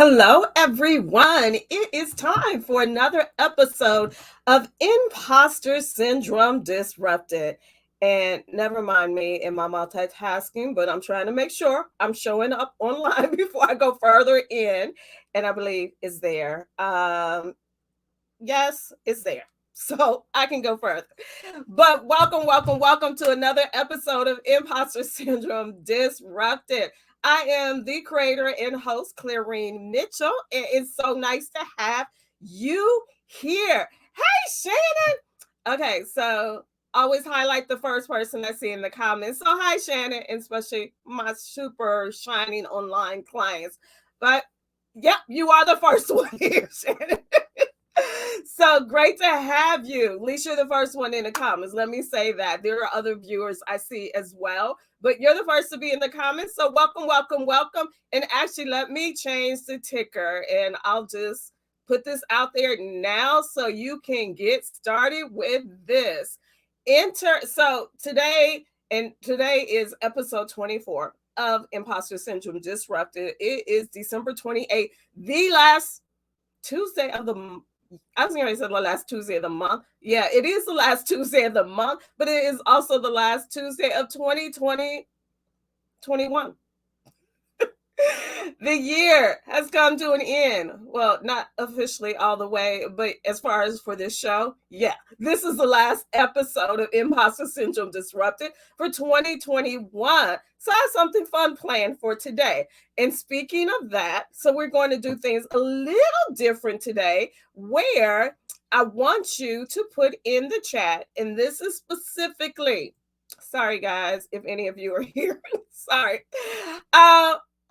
Hello, everyone. It is time for another episode of Imposter Syndrome Disrupted. And never mind me and my multitasking, but I'm trying to make sure I'm showing up online before I go further in. And I believe it's there. Yes, it's there. So I can go further. But welcome to another episode of Imposter Syndrome Disrupted. I am the creator and host, Clarene Mitchell. And it's so nice to have you here. Hey, Shannon. Okay, so always highlight the first person I see in the comments. So hi, Shannon, and especially my super shining online clients. But yep, you are the first one here, Shannon. So great to have you. At least you're the first one in the comments. Let me say that. There are other viewers I see as well, but you're the first to be in the comments. So welcome. And actually, let me change the ticker and I'll just put this out there now so you can get started with this. So today is episode 24 of Imposter Syndrome Disrupted. It is December 28th, the last Tuesday of the I was going to say the last Tuesday of the month. Yeah, it is the last Tuesday of the month, but it is also the last Tuesday of 2021. The year has come to an end. Well, not officially all the way, but as far as for this show, yeah, this is the last episode of Imposter Syndrome Disrupted for 2021. So I have something fun planned for today. And speaking of that, so we're going to do things a little different today, where I want you to put in the chat, and this is specifically, sorry guys, if any of you are here, sorry.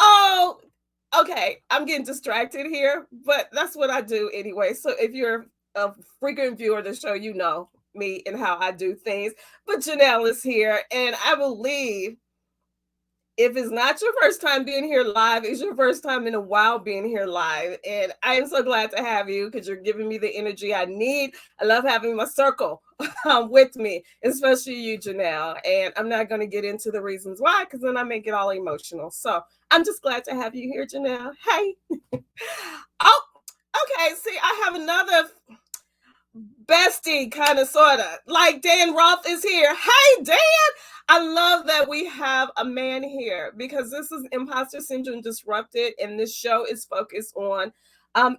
Oh, okay. I'm getting distracted here, but that's what I do anyway. So if you're a frequent viewer of the show, you know me and how I do things. But Janelle is here, and I believe if it's not your first time being here live, it's your first time in a while being here live. And I am so glad to have you because you're giving me the energy I need. I love having my circle with me, especially you, Janelle. And I'm not going to get into the reasons why because then I make it all emotional. So I'm just glad to have you here, Janelle. Hey. Oh, okay. See, I have another bestie, kind of, sort of, like Dan Roth is here. Hey, Dan. I love that we have a man here because this is Imposter Syndrome Disrupted, and this show is focused on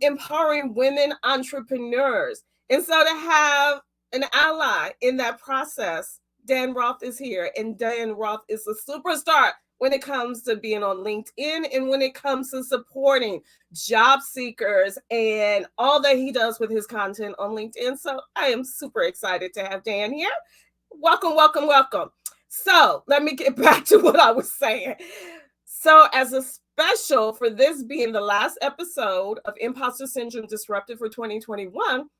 empowering women entrepreneurs. And so to have an ally in that process, Dan Roth is here, and Dan Roth is a superstar when it comes to being on LinkedIn and when it comes to supporting job seekers and all that he does with his content on LinkedIn. So I am super excited to have Dan here. Welcome. So let me get back to what I was saying. So as a special for this being the last episode of Imposter Syndrome Disrupted for 2021,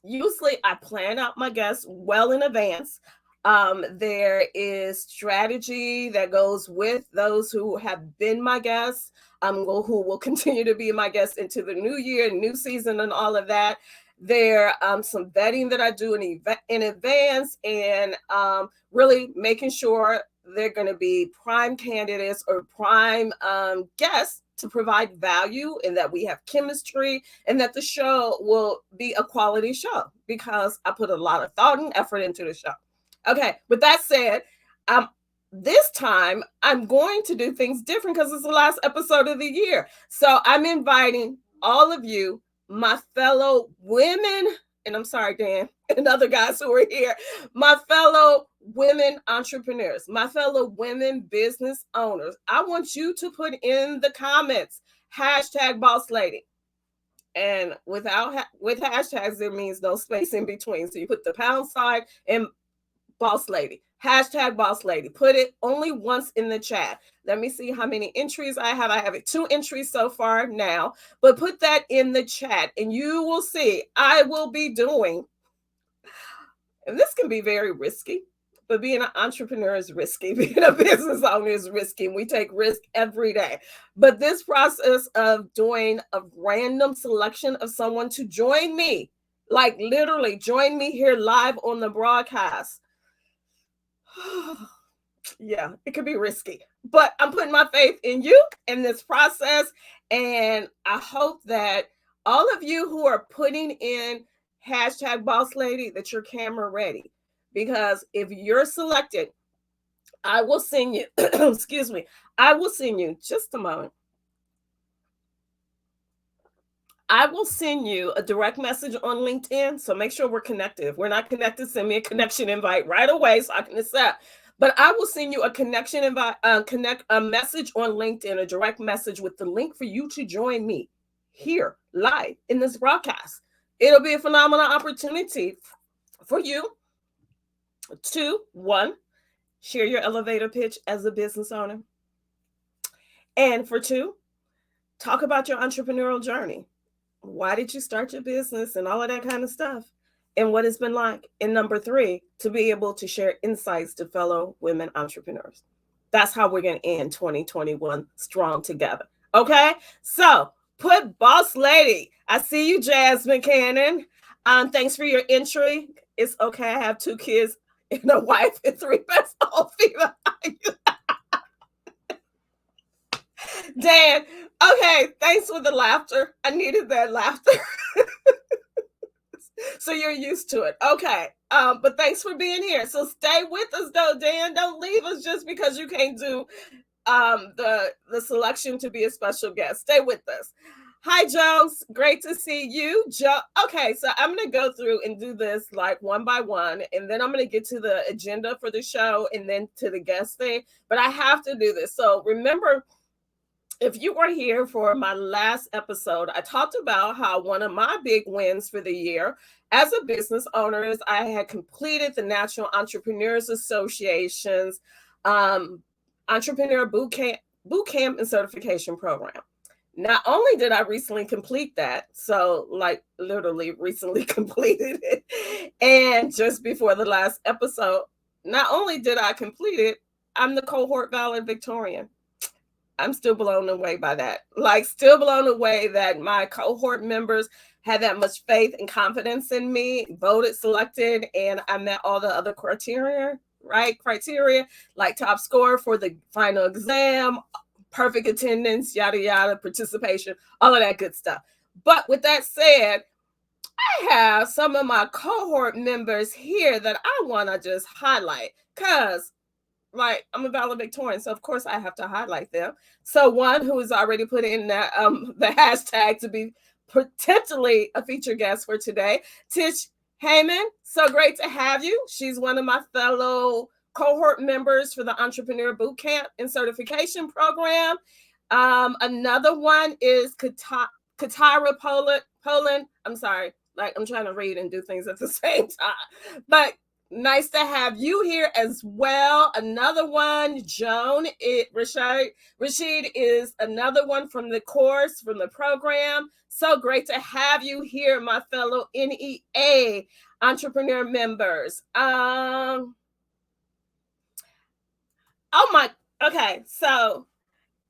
usually I plan out my guests well in advance. There is strategy that goes with those who have been my guests, who will continue to be my guests into the new year, new season, and all of that. There some vetting that I do in advance, and really making sure they're going to be prime candidates or prime guests to provide value, and that we have chemistry, and that the show will be a quality show because I put a lot of thought and effort into the show. Okay, with that said, this time I'm going to do things different because it's the last episode of the year. So I'm inviting all of you, my fellow women, and I'm sorry, Dan, and other guys who are here, my fellow women entrepreneurs, my fellow women business owners. I want you to put in the comments, #BossLady. And with hashtags, there means no space in between. So you put the # and Boss Lady. #Boss Lady. Put it only once in the chat. Let me see how many entries I have. I have 2 entries so far now, but put that in the chat and you will see I will be doing, and this can be very risky, but being an entrepreneur is risky. Being a business owner is risky. We take risk every day. But this process of doing a random selection of someone to join me, like literally join me here live on the broadcast, yeah, it could be risky, but I'm putting my faith in you in this process. And I hope that all of you who are putting in hashtag boss lady, that you're camera ready. Because if you're selected, I will send you, excuse me, I will send you, just a moment. I will send you a direct message on LinkedIn. So make sure we're connected. If we're not connected, send me a connection invite right away so I can accept. But I will send you a connection invite, connect a message on LinkedIn, a direct message with the link for you to join me here live in this broadcast. It'll be a phenomenal opportunity for you to, one, share your elevator pitch as a business owner. And for two, talk about your entrepreneurial journey. Why did you start your business and all of that kind of stuff, and what it's been like. And number three, to be able to share insights to fellow women entrepreneurs. That's how we're going to end 2021 strong together. Okay, so put boss lady. I see you, Jasmine Cannon. Thanks for your entry. It's okay. I have 2 kids and a wife and 3 best old female. Dan, okay, thanks for the laughter. I needed that laughter. So you're used to it. Okay. But thanks for being here. So stay with us though, Dan. Don't leave us just because you can't do the selection to be a special guest. Stay with us. Hi, Jones. Great to see you. Joe. Okay, so I'm going to go through and do this like one by one, and then I'm going to get to the agenda for the show and then to the guest thing. But I have to do this. So remember, if you were here for my last episode, I talked about how one of my big wins for the year as a business owner is I had completed the National Entrepreneurs Association's Entrepreneur Boot Camp and Certification Program. Not only did I recently complete that, so like literally recently completed it, and just before the last episode, not only did I complete it, I'm the cohort valedictorian. I'm still blown away by that. Like, still blown away that my cohort members had that much faith and confidence in me, voted, selected, and I met all the other criteria, right? Criteria, like top score for the final exam, perfect attendance, yada, yada, participation, all of that good stuff. But with that said, I have some of my cohort members here that I want to just highlight because I'm a valedictorian, so of course I have to highlight them. So one who has already put in the hashtag to be potentially a featured guest for today, Tish Heyman. So great to have you. She's one of my fellow cohort members for the Entrepreneur Boot Camp and Certification Program. Another one is Katara Poland. I'm sorry, like I'm trying to read and do things at the same time, but nice to have you here as well. Another one, Rashid is another one from the course, from the program. So great to have you here, my fellow NEA entrepreneur members. Okay, so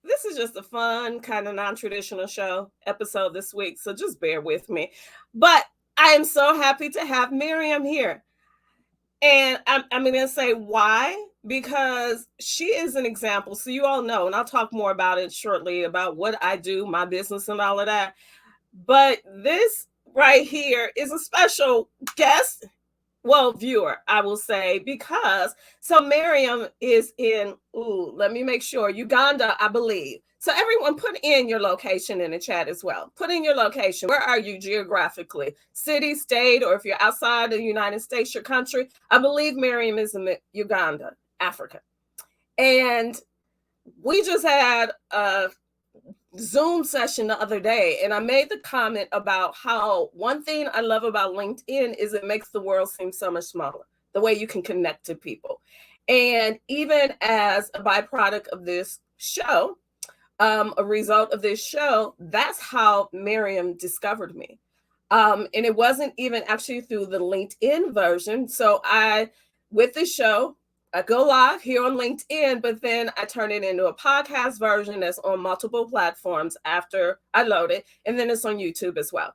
this is just a fun kind of non-traditional show episode this week, so just bear with me. But I am so happy to have Miriam here. And I'm going to say why, because she is an example. So you all know, and I'll talk more about it shortly, about what I do, my business and all of that. But this right here is a special guest, well, viewer, I will say, because so Miriam is in, let me make sure, Uganda, I believe. So everyone put in your location in the chat as well. Put in your location. Where are you geographically? City, state, or if you're outside the United States, your country. I believe Miriam is in Uganda, Africa. And we just had a Zoom session the other day, and I made the comment about how one thing I love about LinkedIn is it makes the world seem so much smaller, the way you can connect to people. And even as a byproduct of this show, a result of this show, that's how Miriam discovered me. And it wasn't even actually through the LinkedIn version. So with the show, I go live here on LinkedIn, but then I turn it into a podcast version that's on multiple platforms after I load it. And then it's on YouTube as well.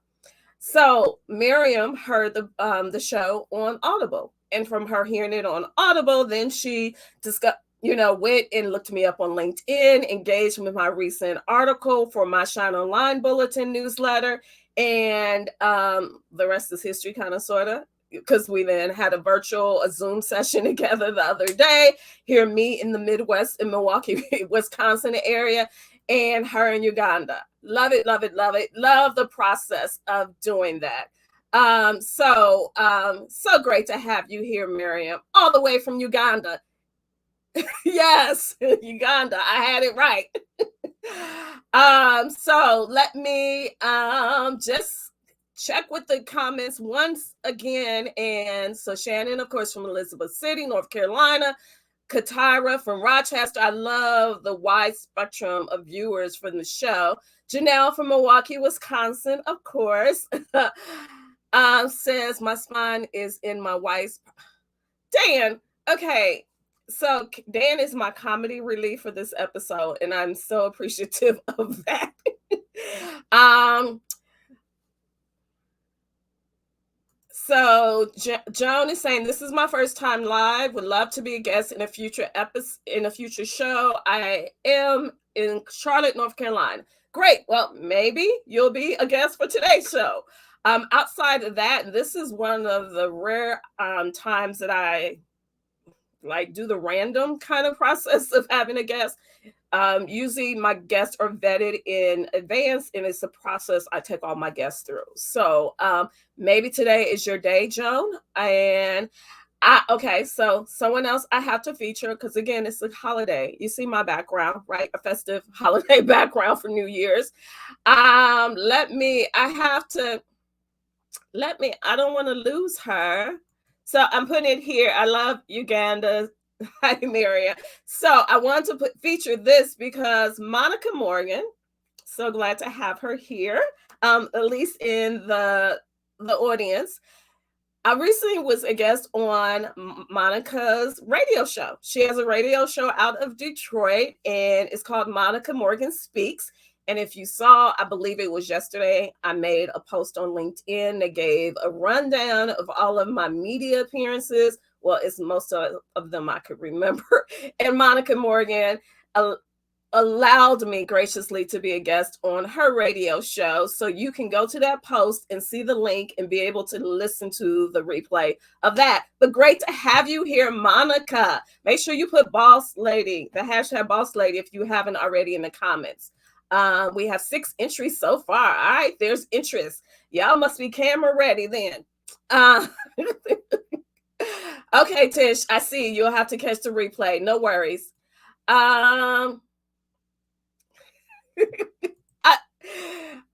So Miriam heard the show on Audible. And from her hearing it on Audible, then she went and looked me up on LinkedIn, engaged with my recent article for my Shine Online Bulletin newsletter. And the rest is history, kind of, sort of, because we then had a Zoom session together the other day. Here, me in the Midwest, in Milwaukee, Wisconsin area, and her in Uganda. Love it, love it, love it. Love the process of doing that. So great to have you here, Miriam, all the way from Uganda. Yes, Uganda. I had it right. So let me just check with the comments once again. And so Shannon, of course, from Elizabeth City, North Carolina. Katira from Rochester. I love the wide spectrum of viewers from the show. Janelle from Milwaukee, Wisconsin, of course. Says my spine is in my wife's. Dan, okay. So Dan is my comedy relief for this episode, and I'm so appreciative of that. So Joan is saying, this is my first time live. Would love to be a guest in a future show. I am in Charlotte, North Carolina. Great. Well, maybe you'll be a guest for today's show. Outside of that, this is one of the rare times that I do the random kind of process of having a guest. Usually my guests are vetted in advance, and it's a process I take all my guests through. So maybe today is your day, Joan. And okay, so someone else I have to feature, because again, it's a holiday. You see my background, right? A festive holiday background for New Year's. I don't want to lose her. So I'm putting it here. I love Uganda. Hi, Miriam. So I want to feature this because Monica Morgan, so glad to have her here, at least in the audience. I recently was a guest on Monica's radio show. She has a radio show out of Detroit, and it's called Monica Morgan Speaks. And if you saw, I believe it was yesterday, I made a post on LinkedIn that gave a rundown of all of my media appearances. Well, it's most of them I could remember. And Monica Morgan allowed me graciously to be a guest on her radio show. So you can go to that post and see the link and be able to listen to the replay of that. But great to have you here, Monica. Make sure you put Boss Lady, the hashtag Boss Lady, if you haven't already, in the comments. We have 6 entries so far. All right, there's interest. Y'all must be camera ready then. Okay, Tish, I see. You'll have to catch the replay. No worries.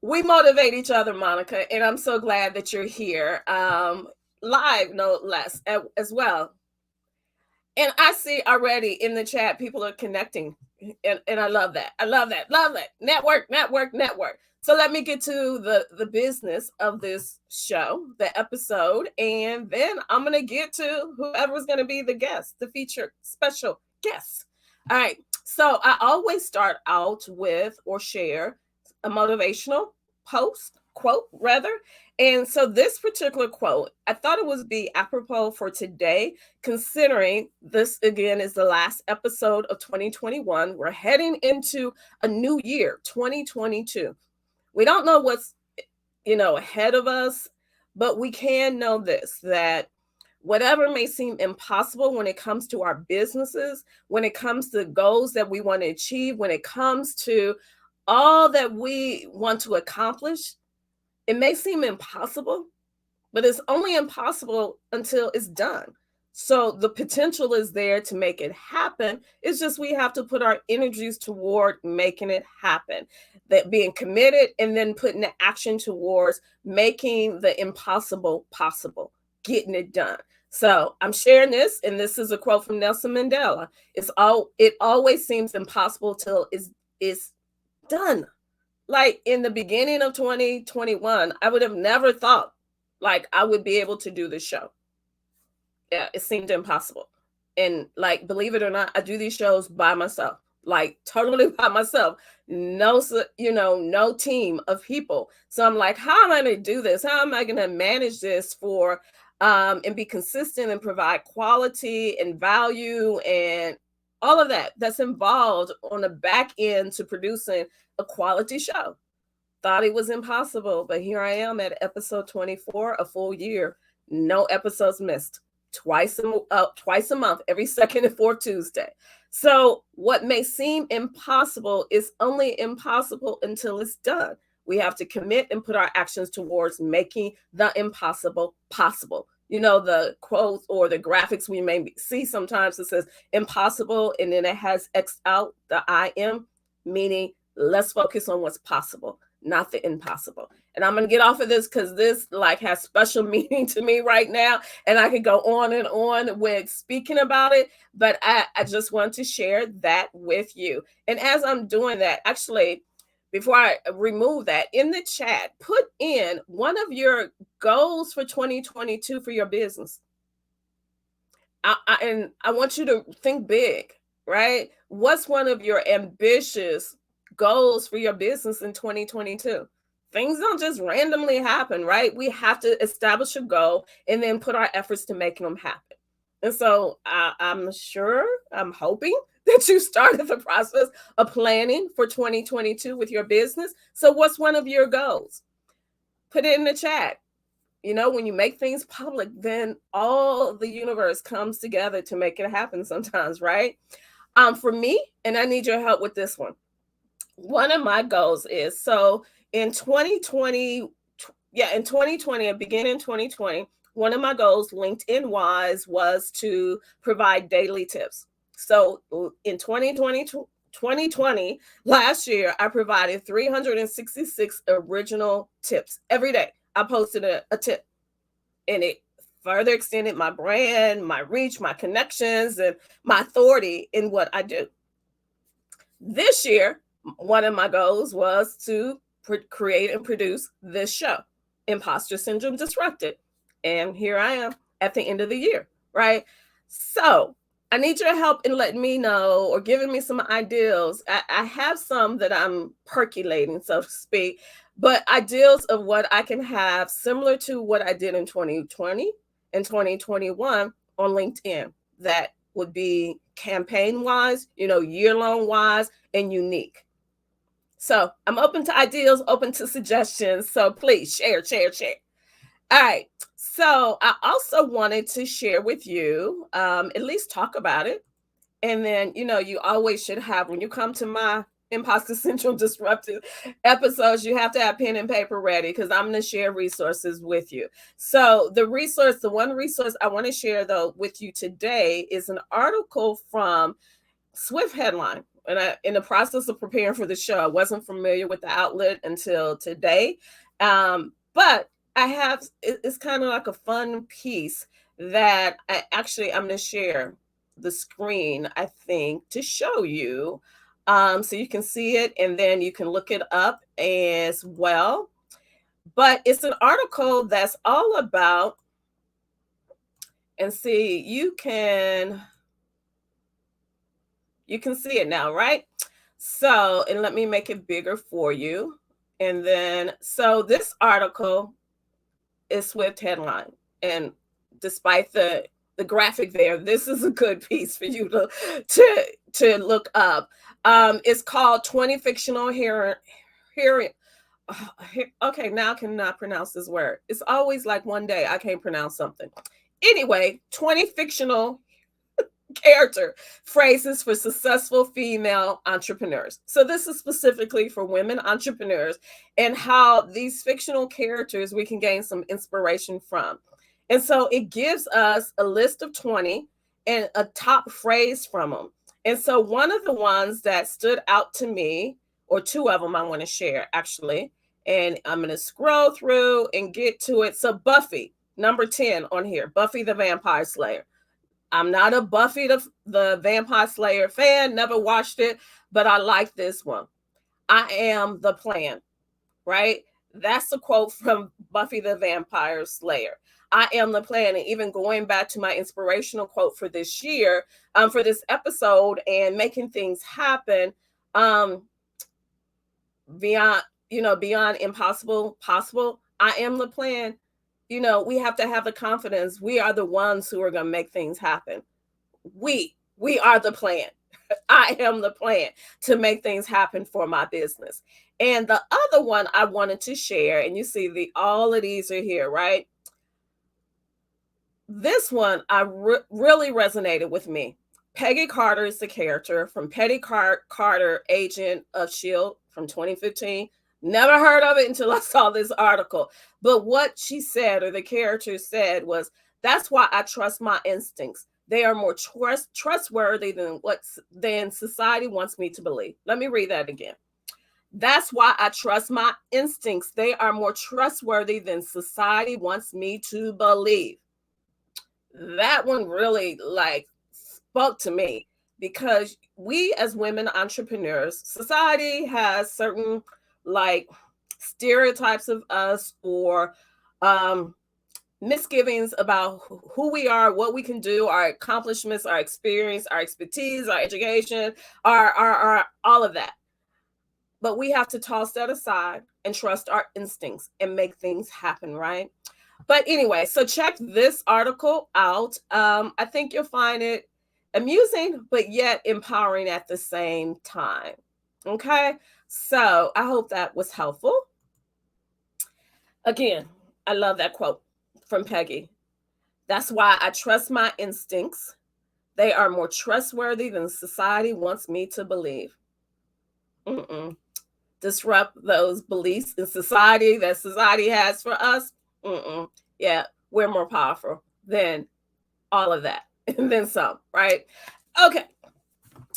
We motivate each other, Monica, and I'm so glad that you're here. Live, no less, as well. And I see already in the chat, people are connecting. And I love that. I love that. Love that. Network, network, network. So let me get to the business of this show, the episode, and then I'm going to get to whoever's going to be the guest, the featured special guest. All right. So I always start out with or share a motivational quote rather. And so this particular quote, I thought it would be apropos for today, considering this, again, is the last episode of 2021. We're heading into a new year, 2022. We don't know what's, ahead of us, but we can know this, that whatever may seem impossible when it comes to our businesses, when it comes to goals that we want to achieve, when it comes to all that we want to accomplish, it may seem impossible, but it's only impossible until it's done. So the potential is there to make it happen. It's just we have to put our energies toward making it happen, that being committed and then putting the action towards making the impossible possible, getting it done. So I'm sharing this, and this is a quote from Nelson Mandela. It always seems impossible till it's done. Like in the beginning of 2021, I would have never thought I would be able to do this show. Yeah, it seemed impossible. And believe it or not, I do these shows by myself, totally by myself. No, no team of people. So I'm like, how am I going to do this? How am I going to manage this and be consistent and provide quality and value? And all of that's involved on the back end to producing a quality show. Thought it was impossible, but here I am at episode 24, a full year, no episodes missed, twice a month, every second and fourth Tuesday. So what may seem impossible is only impossible until it's done. We have to commit and put our actions towards making the impossible possible. You know, the quotes or the graphics we may see sometimes, it says impossible and then it has X out the I am, meaning let's focus on what's possible, not the impossible. And I'm going to get off of this because this like has special meaning to me right now. And I could go on and on with speaking about it, but I just want to share that with you. And as I'm doing that, actually, before I remove that, in the chat, put in one of your goals for 2022 for your business. And I want you to think big, right? What's one of your ambitious goals for your business in 2022? Things don't just randomly happen, right? We have to establish a goal and then put our efforts to making them happen. And so I'm hoping that you started the process of planning for 2022 with your business. So what's one of your goals? Put it in the chat. You know, when you make things public, then all the universe comes together to make it happen sometimes, right? For me, and I need your help with this one. One of my goals is, so in 2020, beginning 2020, one of my goals, LinkedIn wise, was to provide daily tips. So in 2020, last year, I provided 366 original tips every day. I posted a tip, and it further extended my brand, my reach, my connections, and my authority in what I do. This year, one of my goals was to create and produce this show, Imposter Syndrome Disrupted. And here I am at the end of the year, right? So I need your help in letting me know or giving me some ideas. I have some that I'm percolating, so to speak, but ideas of what I can have similar to what I did in 2020 and 2021 on LinkedIn that would be campaign wise, year-long wise, and unique. So I'm open to ideas, open to suggestions. So please share. All right. So I also wanted to share with you, at least talk about it. And then, you always should have, when you come to my Imposter Syndrome Disrupted episodes, you have to have pen and paper ready because I'm going to share resources with you. So the one resource I want to share though with you today is an article from Swift Headline. And in the process of preparing for the show, I wasn't familiar with the outlet until today. But it's kind of like a fun piece that I'm going to share the screen, I think, to show you. So you can see it and then you can look it up as well. But it's an article that's all about, and see, you can see it now, right? So, and let me make it bigger for you. And then, so this article is Swift Headline. And despite the graphic there, this is a good piece for you to look up. It's called 20 Fictional Hearing. Okay, now I cannot pronounce this word. It's always like one day I can't pronounce something. Anyway, 20 fictional character phrases for successful female entrepreneurs. So this is specifically for women entrepreneurs and how these fictional characters we can gain some inspiration from. And so it gives us a list of 20 and a top phrase from them. And so one of the ones that stood out to me, or two of them I want to share actually, and I'm going to scroll through and get to it. So Buffy, number 10 on here, Buffy the Vampire Slayer. I'm not a Buffy the Vampire Slayer fan, never watched it, but I like this one. I am the plan, right? That's a quote from Buffy the Vampire Slayer. I am the plan. And even going back to my inspirational quote for this year, for this episode and making things happen, beyond impossible, possible. I am the plan. We have to have the confidence. We are the ones who are going to make things happen. We are the plan. I am the plan to make things happen for my business. And the other one I wanted to share, and you see all of these are here, right? This one really resonated with me. Peggy Carter is the character from Carter, Agent of S.H.I.E.L.D. from 2015. Never heard of it until I saw this article. But what she said, or the character said, was, that's why I trust my instincts. They are more trustworthy than society wants me to believe. Let me read that again. That's why I trust my instincts. They are more trustworthy than society wants me to believe. That one really spoke to me, because we as women entrepreneurs, society has certain stereotypes of us, or misgivings about who we are, what we can do, our accomplishments, our experience, our expertise, our education, our all of that. But we have to toss that aside and trust our instincts and make things happen, right? But anyway, so check this article out. I think you'll find it amusing, but yet empowering at the same time. Okay, so I hope that was helpful. Again, I love that quote from Peggy. That's why I trust my instincts. They are more trustworthy than society wants me to believe. Disrupt those beliefs in society that society has for us. Yeah, we're more powerful than all of that, and then some, right? Okay,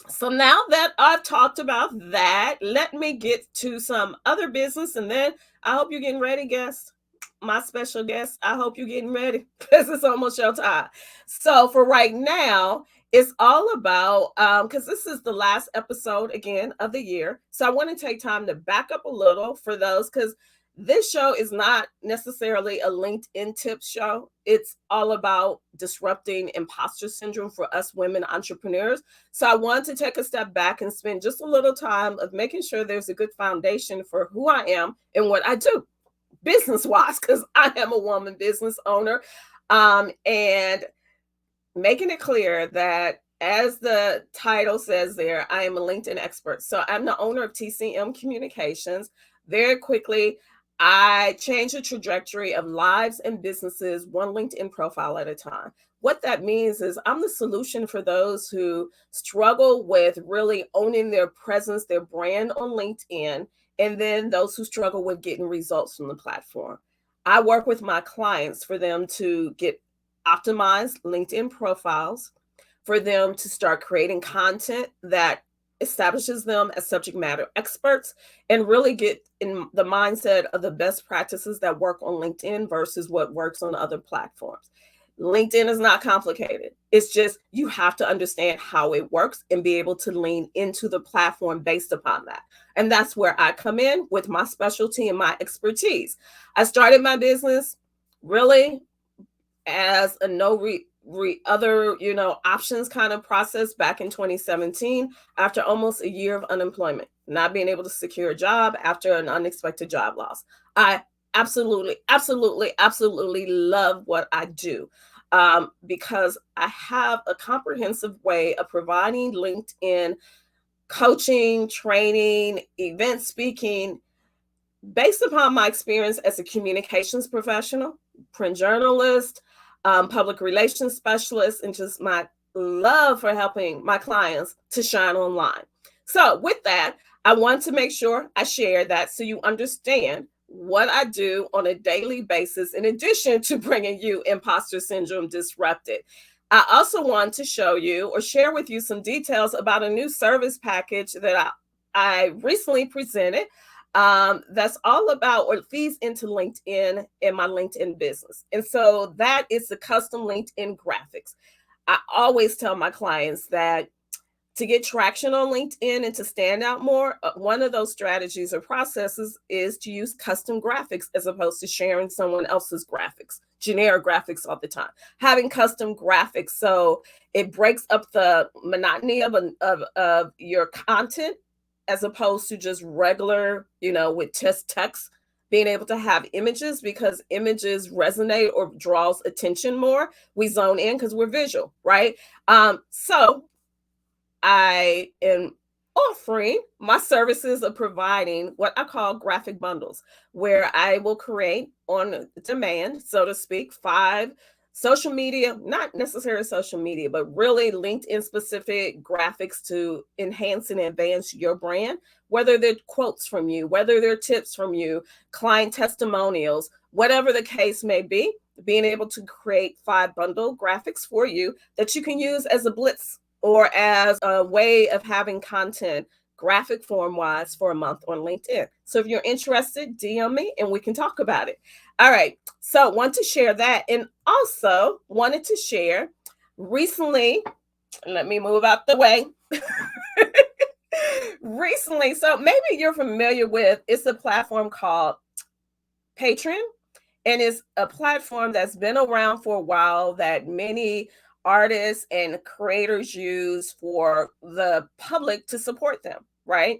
so now that I've talked about that, let me get to some other business, and then I hope you're getting ready, guests. My special guest, I hope you're getting ready, because it's almost your time. So for right now, it's all about, because this is the last episode again of the year. So I want to take time to back up a little for those, because this show is not necessarily a LinkedIn tips show. It's all about disrupting imposter syndrome for us women entrepreneurs. So I want to take a step back and spend just a little time of making sure there's a good foundation for who I am and what I do business-wise, because I am a woman business owner, and making it clear that, as the title says there, I am a LinkedIn expert. So I'm the owner of TCM Communications. Very quickly, I change the trajectory of lives and businesses one LinkedIn profile at a time. What that means is I'm the solution for those who struggle with really owning their presence, their brand on LinkedIn, and then those who struggle with getting results from the platform. I work with my clients for them to get optimized LinkedIn profiles, for them to start creating content that establishes them as subject matter experts, and really get in the mindset of the best practices that work on LinkedIn versus what works on other platforms. LinkedIn is not complicated. It's just you have to understand how it works and be able to lean into the platform based upon that. And that's where I come in with my specialty and my expertise. I started my business really as a other options kind of process back in 2017, after almost a year of unemployment, not being able to secure a job after an unexpected job loss. I absolutely love what I do, because I have a comprehensive way of providing LinkedIn coaching, training, event speaking, based upon my experience as a communications professional, print journalist, public relations specialist, and just my love for helping my clients to shine online. So with that, I want to make sure I share that so you understand what I do on a daily basis, in addition to bringing you Imposter Syndrome Disrupted. I also want to show you or share with you some details about a new service package that I recently presented, that's all about, or feeds into LinkedIn and my LinkedIn business. And so that is the custom LinkedIn graphics. I always tell my clients that to get traction on LinkedIn and to stand out more, one of those strategies or processes is to use custom graphics as opposed to sharing someone else's graphics, generic graphics all the time. Having custom graphics, so it breaks up the monotony of your content, as opposed to just regular, with just text. Being able to have images, because images resonate or draws attention more. We zone in because we're visual, right? So I am offering my services of providing what I call graphic bundles, where I will create on demand, so to speak, 5 social media, not necessarily social media, but really LinkedIn specific graphics to enhance and advance your brand, whether they're quotes from you, whether they're tips from you, client testimonials, whatever the case may be, being able to create 5 bundle graphics for you that you can use as a blitz or as a way of having content graphic form wise for a month on LinkedIn. So if you're interested, DM me and we can talk about it. All right. So want to share that, and also wanted to share recently, let me move out the way. Recently, so maybe you're familiar with, it's a platform called Patreon, and it's a platform that's been around for a while that many artists and creators use for the public to support them, right?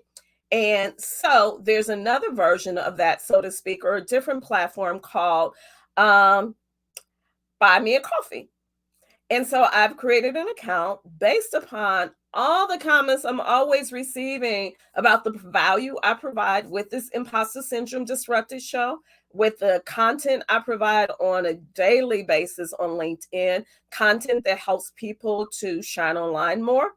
And so there's another version of that, so to speak, or a different platform called um, Buy Me a Coffee. And so I've created an account based upon all the comments I'm always receiving about the value I provide with this Imposter Syndrome Disrupted show, with the content I provide on a daily basis on LinkedIn, content that helps people to shine online more.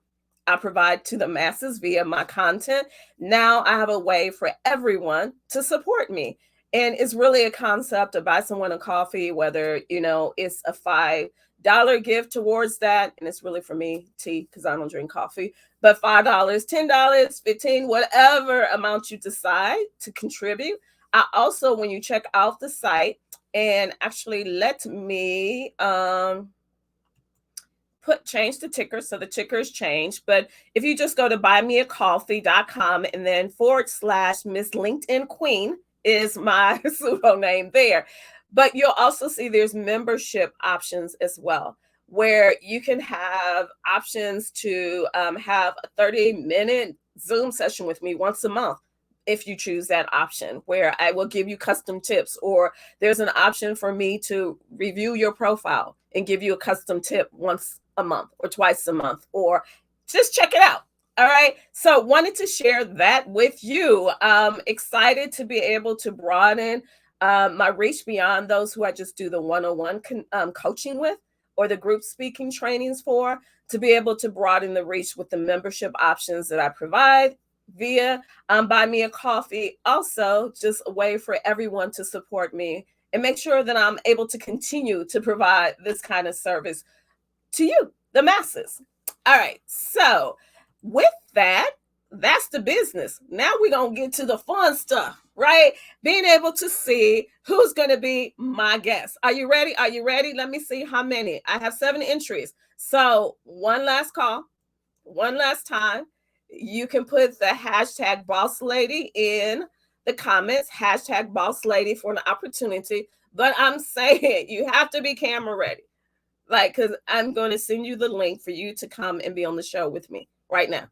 I provide to the masses via my content. Now I have a way for everyone to support me. And it's really a concept of buy someone a coffee, whether, it's a $5 gift towards that, and it's really for me, tea, because I don't drink coffee, but $5, $10, 15, whatever amount you decide to contribute. I also, when you check out the site, and actually let me change the ticker, so the ticker is changed. But if you just go to buymeacoffee.com and then / Miss LinkedIn Queen is my pseudo name there. But you'll also see there's membership options as well, where you can have options to have a 30-minute Zoom session with me once a month if you choose that option, where I will give you custom tips, or there's an option for me to review your profile and give you a custom tip once a month or twice a month, or just check it out. All right. So wanted to share that with you. Excited to be able to broaden my reach beyond those who I just do the one-on-one coaching with, or the group speaking trainings for, to be able to broaden the reach with the membership options that I provide via Buy Me a Coffee. Also, just a way for everyone to support me and make sure that I'm able to continue to provide this kind of service to you, the masses. All right. So with that, that's the business. Now we're going to get to the fun stuff, right? Being able to see who's going to be my guest. Are you ready? Are you ready? Let me see how many. I have 7 entries. So one last call, one last time. You can put the hashtag boss lady in the comments, hashtag boss lady, for an opportunity. But I'm saying you have to be camera ready. Because I'm going to send you the link for you to come and be on the show with me right now.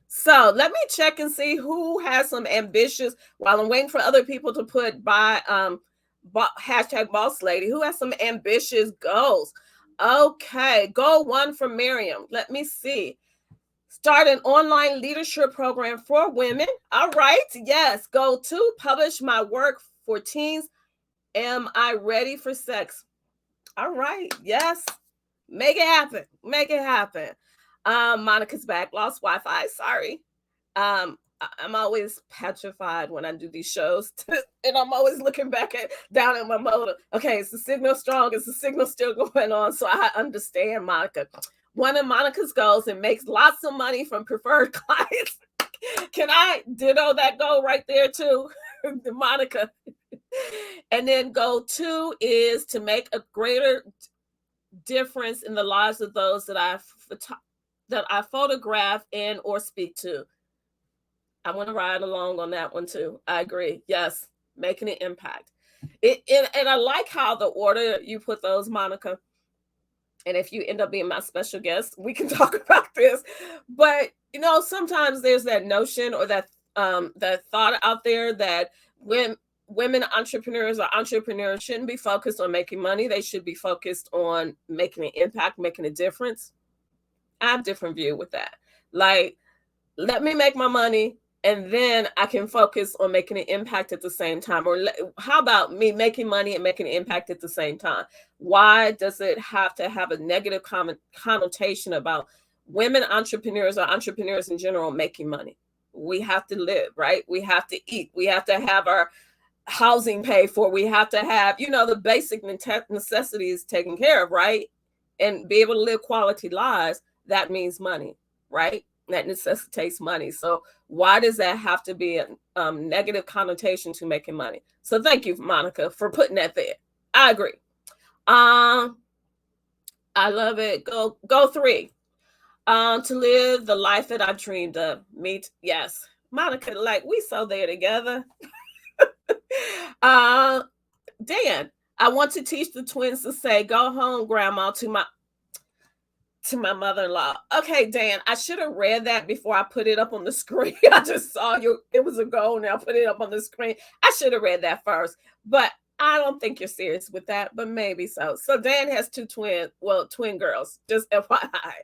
So let me check and see who has some ambitious, while I'm waiting for other people to put hashtag boss lady, who has some ambitious goals. Okay, goal 1 from Miriam. Let me see. Start an online leadership program for women. All right, yes. Goal 2, publish my work for teens. Am I ready for sex? All right. Yes. Make it happen. Make it happen. Monica's back. Lost Wi-Fi. Sorry. I'm always petrified when I do these shows, and I'm always looking down at my motor. Okay, is the signal strong? Is the signal still going on? So I understand, Monica. One of Monica's goals, and makes lots of money from preferred clients. Can I ditto that goal right there too, Monica? And then goal 2 is to make a greater difference in the lives of those that I photograph and or speak to. I want to ride along on that one too. I agree. Yes, making an impact. And I like how the order you put those, Monica. And if you end up being my special guest, we can talk about this. But sometimes there's that notion, or that thought out there, that when women entrepreneurs or entrepreneurs shouldn't be focused on making money. They should be focused on making an impact, making a difference. I have a different view with that. Like, let me make my money and then I can focus on making an impact at the same time. Or how about me making money and making an impact at the same time? Why does it have to have a negative connotation about women entrepreneurs or entrepreneurs in general making money? We have to live, right? We have to eat. We have to have our housing paid for. We have to have, the basic necessities taken care of, right? And be able to live quality lives. That means money, right? That necessitates money. So why does that have to be a negative connotation to making money? So thank you, Monica, for putting that there. I agree. I love it. Go 3. To live the life that I dreamed of. Yes. Monica, like we so there together. Dan, I want to teach the twins to say, "Go home, grandma," to my mother-in-law. Okay, Dan, I should have read that before I put it up on the screen. I just saw it was a goal, now put it up on the screen. I should have read that first, but I don't think you're serious with that, but maybe so. So Dan has 2 twin girls, just FYI.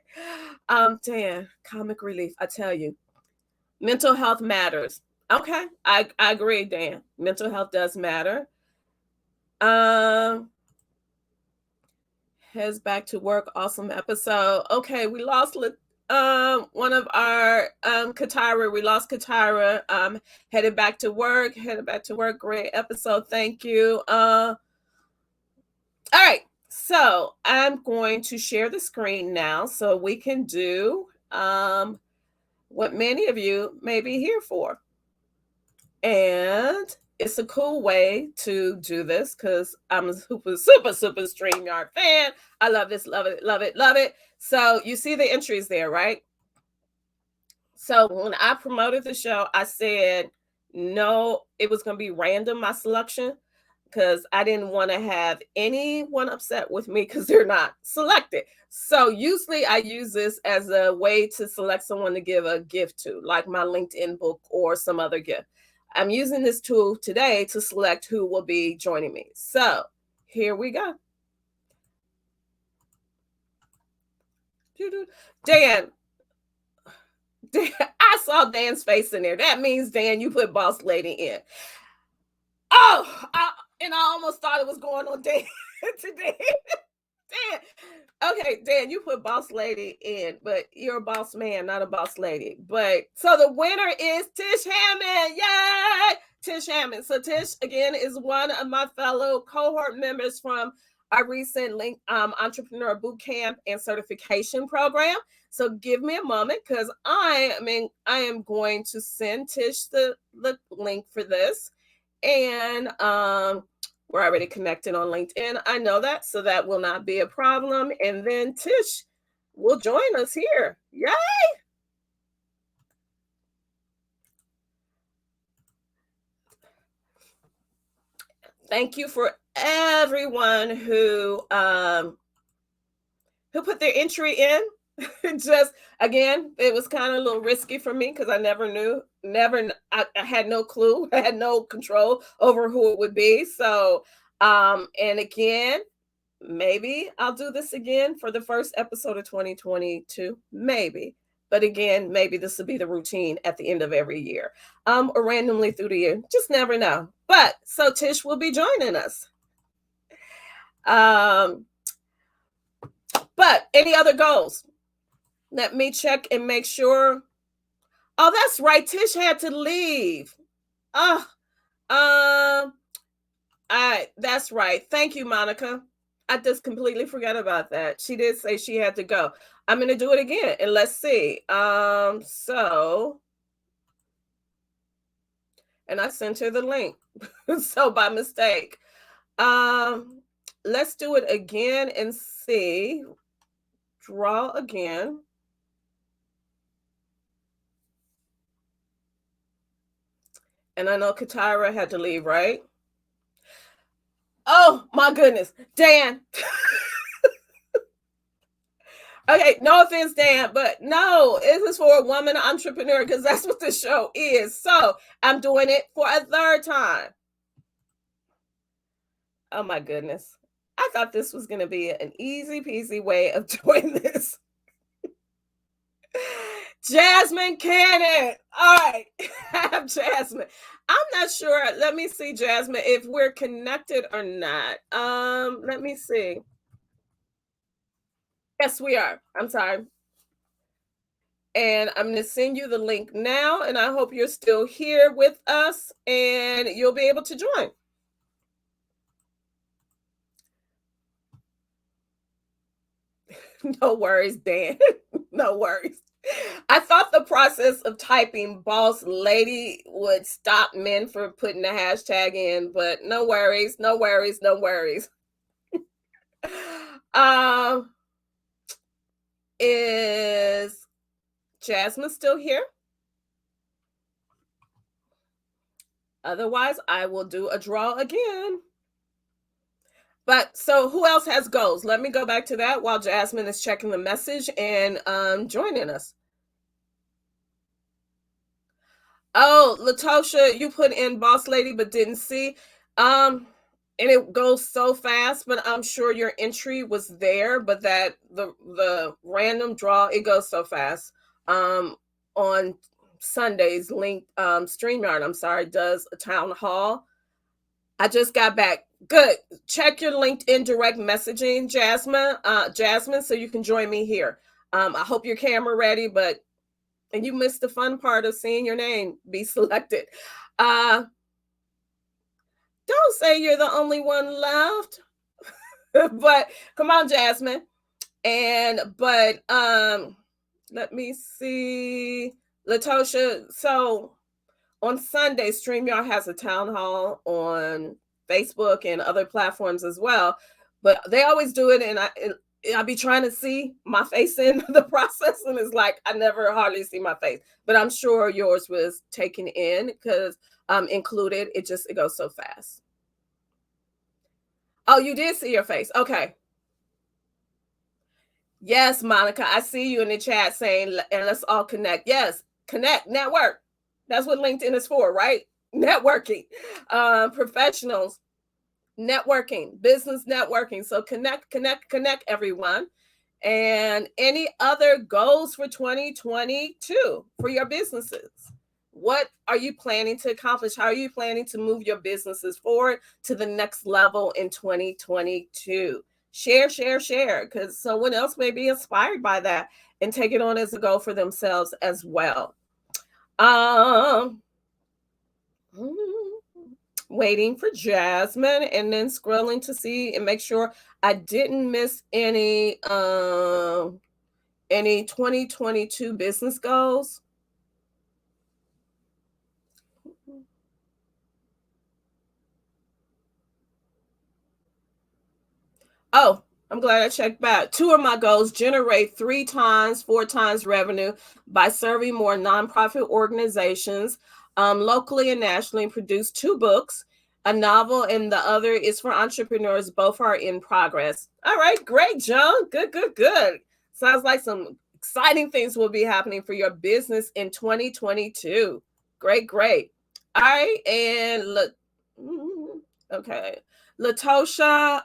Dan, comic relief, I tell you. Mental health matters. Okay, I agree, Dan. Mental health does matter. Heads back to work. Awesome episode. Okay, we lost one of our Katira. We lost Katira. Headed back to work. Great episode. Thank you. All right. So I'm going to share the screen now so we can do what many of you may be here for. And it's a cool way to do this because I'm a super StreamYard fan. I love this, love it. So you see the entries there, right? So when I promoted the show, I said no, it was going to be random, my selection, because I didn't want to have anyone upset with me because they're not selected. So usually I use this as a way to select someone to give a gift to, like my LinkedIn book or some other gift. I'm using this tool today to select who will be joining me. So here we go. Dan, I saw Dan's face in there. That means, Dan, you put boss lady in. And I almost thought it was going on Dan today. Dan. Okay, Dan, you put boss lady in, but you're a boss man, not a boss lady. But so the winner is Tish Hammond. Yay! Tish Hammond. So Tish, again, is one of my fellow cohort members from our recent Entrepreneur Bootcamp and Certification Program. So give me a moment because I am going to send Tish the link for this. And we're already connected on LinkedIn. I know that, so that will not be a problem. And then Tish will join us here. Yay! Thank you for everyone who put their entry in. Just again, it was kind of a little risky for me because I I had no clue. I had no control over who it would be. So and again, maybe I'll do this again for the first episode of 2022. Maybe. But again, maybe this will be the routine at the end of every year. Or randomly through the year. Just never know. But so Tish will be joining us. But any other goals? Let me check and make sure. Oh, that's right. Tish had to leave. That's right. Thank you, Monica. I just completely forgot about that. She did say she had to go. I'm going to do it again and let's see. So, and I sent her the link. So by mistake. Let's do it again and see. Draw again. And I know Katira had to leave, right? Oh my goodness, Dan. Okay, no offense, Dan, but no, this is for a woman entrepreneur because that's what the show is. So I'm doing it for a third time. Oh my goodness. I thought this was going to be an easy peasy way of doing this. Jasmine Cannon. All right. I have Jasmine. I'm not sure. Let me see, Jasmine, if we're connected or not. Let me see. Yes, we are. I'm sorry. And I'm going to send you the link now. And I hope you're still here with us and you'll be able to join. No worries, Dan. No worries. I thought the process of typing boss lady would stop men from putting the hashtag in, but no worries, no worries, no worries. Um, is Jasmine still here? Otherwise, I will do a draw again. But so who else has goals? Let me go back to that while Jasmine is checking the message and joining us. Oh, Latosha, you put in boss lady but didn't see. And it goes so fast, but I'm sure your entry was there, but that the random draw, it goes so fast. On Sundays, link StreamYard, I'm sorry, does a town hall. I just got back. Good. Check your LinkedIn direct messaging, Jasmine, so you can join me here. I hope your camera ready, but and you missed the fun part of seeing your name be selected. Don't say you're the only one left. But come on, Jasmine. But let me see. Latosha, so on Sunday, StreamYard has a town hall on Facebook and other platforms as well. But they always do it, and I'll be trying to see my face in the process, and it's like I never hardly see my face. But I'm sure yours was taken in because included. It goes so fast. Oh, you did see your face. Okay. Yes, Monica, I see you in the chat saying, and let's all connect. Yes, connect, network. That's what LinkedIn is for, right? Networking, professionals, networking, business networking. So connect, everyone. And any other goals for 2022 for your businesses? What are you planning to accomplish? How are you planning to move your businesses forward to the next level in 2022? Share, because someone else may be inspired by that and take it on as a goal for themselves as well. Waiting for Jasmine and then scrolling to see and make sure I didn't miss any 2022 business goals. Oh, I'm glad I checked back. 2 of my goals: generate 3 times, 4 times revenue by serving more nonprofit organizations locally and nationally, produce 2 books, a novel, and the other is for entrepreneurs. Both are in progress. All right, great, John. Good. Sounds like some exciting things will be happening for your business in 2022. Great. All right, and look. Okay. Latosha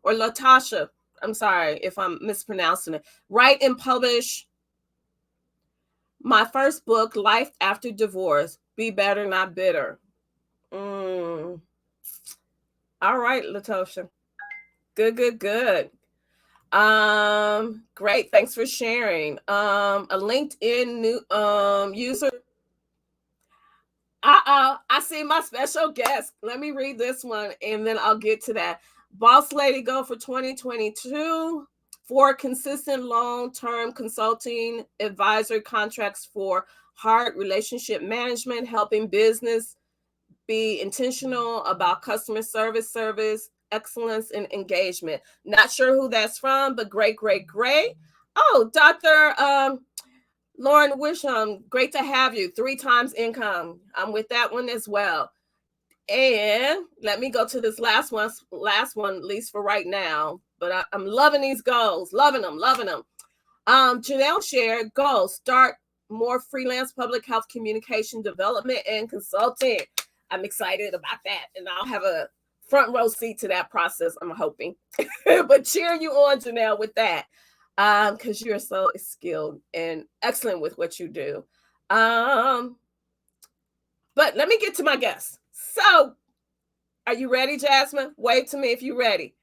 or Latasha, I'm sorry if I'm mispronouncing it. Write and publish my first book, Life After Divorce. Be better, not bitter. All right, Latosha. Good. Great. Thanks for sharing. A LinkedIn new user. I see my special guest. Let me read this one and then I'll get to that. Boss Lady Go for 2022 for consistent long-term consulting advisor contracts for heart relationship management, helping business be intentional about customer service, excellence, and engagement. Not sure who that's from, but great. Oh, Dr. Lauren Wisham, great to have you. 3 times income. I'm with that one as well. And let me go to this last one, at least for right now. But I'm loving these goals. Loving them. Janelle shared goals. Start more freelance public health communication development and consulting. I'm excited about that. And I'll have a front row seat to that process, I'm hoping. But cheering you on, Janelle, with that. because you're so skilled and excellent with what you do. Um, but let me get to my guest. So, are you ready, Jasmine? Wave to me if you're ready,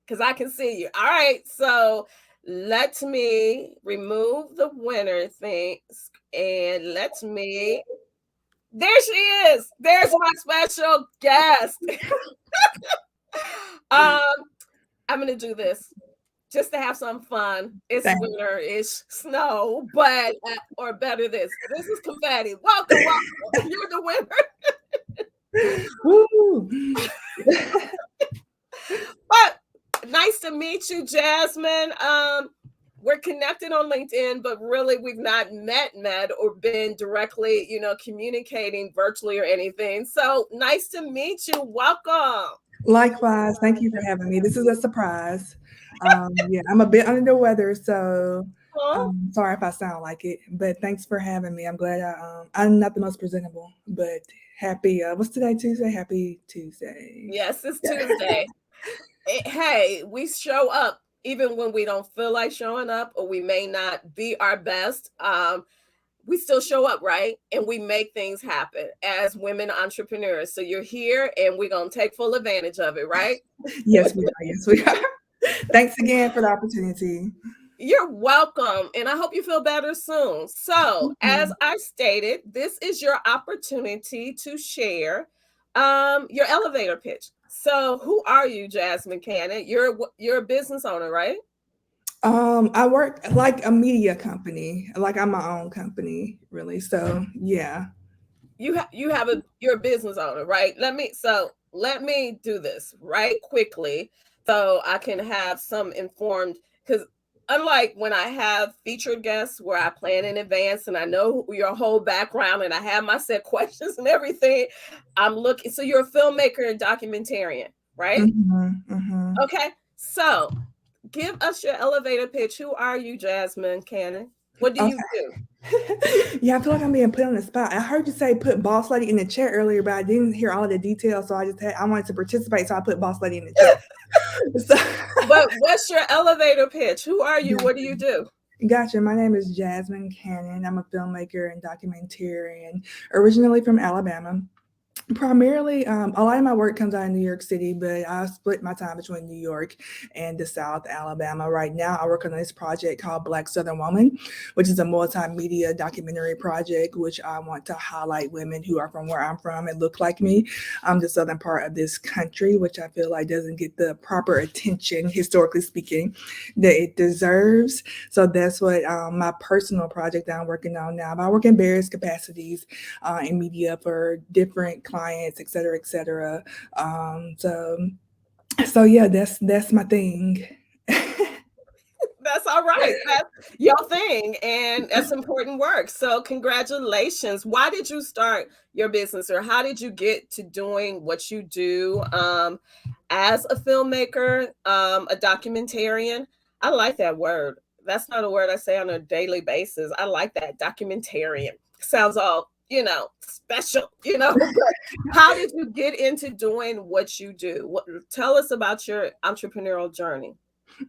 because I can see you. All right, so let me remove the winner things and let me. There she is. There's my special guest. um, I'm gonna do this just to have some fun. It's winter-ish snow, but or better this is confetti. Welcome, welcome. You're the winner. Woo! But nice to meet you, Jasmine. We're connected on LinkedIn, but really we've not met or been directly, communicating virtually or anything. So nice to meet you. Welcome. Likewise, thank you for having me. This is a surprise. Yeah, I'm a bit under the weather, so sorry if I sound like it. But thanks for having me. I'm glad I'm not the most presentable, but happy. What's today? Tuesday. Happy Tuesday. Yes, it's Tuesday. Hey, we show up even when we don't feel like showing up, or we may not be our best. We still show up, right? And we make things happen as women entrepreneurs. So you're here and we're going to take full advantage of it, right? Yes, we are. Yes, we are. Thanks again for the opportunity. You're welcome. And I hope you feel better soon. So, as I stated, this is your opportunity to share your elevator pitch. So, who are you, Jasmine Cannon? You're a business owner, right? I work like a media company. Like I'm my own company, really. So yeah. You're a business owner, right? Let me do this right quickly so I can have some informed, because unlike when I have featured guests where I plan in advance and I know your whole background and I have my set questions and everything, I'm looking. So you're a filmmaker and documentarian, right? Okay, so give us your elevator pitch. Who are you, Jasmine Cannon? What do you do? Yeah, I feel like I'm being put on the spot. I heard you say put boss lady in the chat earlier, but I didn't hear all the details, so I wanted to participate, so I put boss lady in the chat. So, but what's your elevator pitch? Who are you? What do you do? Gotcha. My name is Jasmine Cannon. I'm a filmmaker and documentarian, originally from Alabama. Primarily, a lot of my work comes out of New York City, but I split my time between New York and the South Alabama. Right now, I work on this project called Black Southern Woman, which is a multimedia documentary project, which I want to highlight women who are from where I'm from and look like me, the southern part of this country, which I feel like doesn't get the proper attention, historically speaking, that it deserves. So that's what my personal project that I'm working on now. But I work in various capacities in media for different clients, et cetera, et cetera. So yeah, that's my thing. That's all right. That's your thing, and that's important work. So, congratulations. Why did you start your business, or how did you get to doing what you do as a filmmaker, a documentarian? I like that word. That's not a word I say on a daily basis. I like that, documentarian. Sounds all, special, But how did you get into doing what you do? Tell us about your entrepreneurial journey.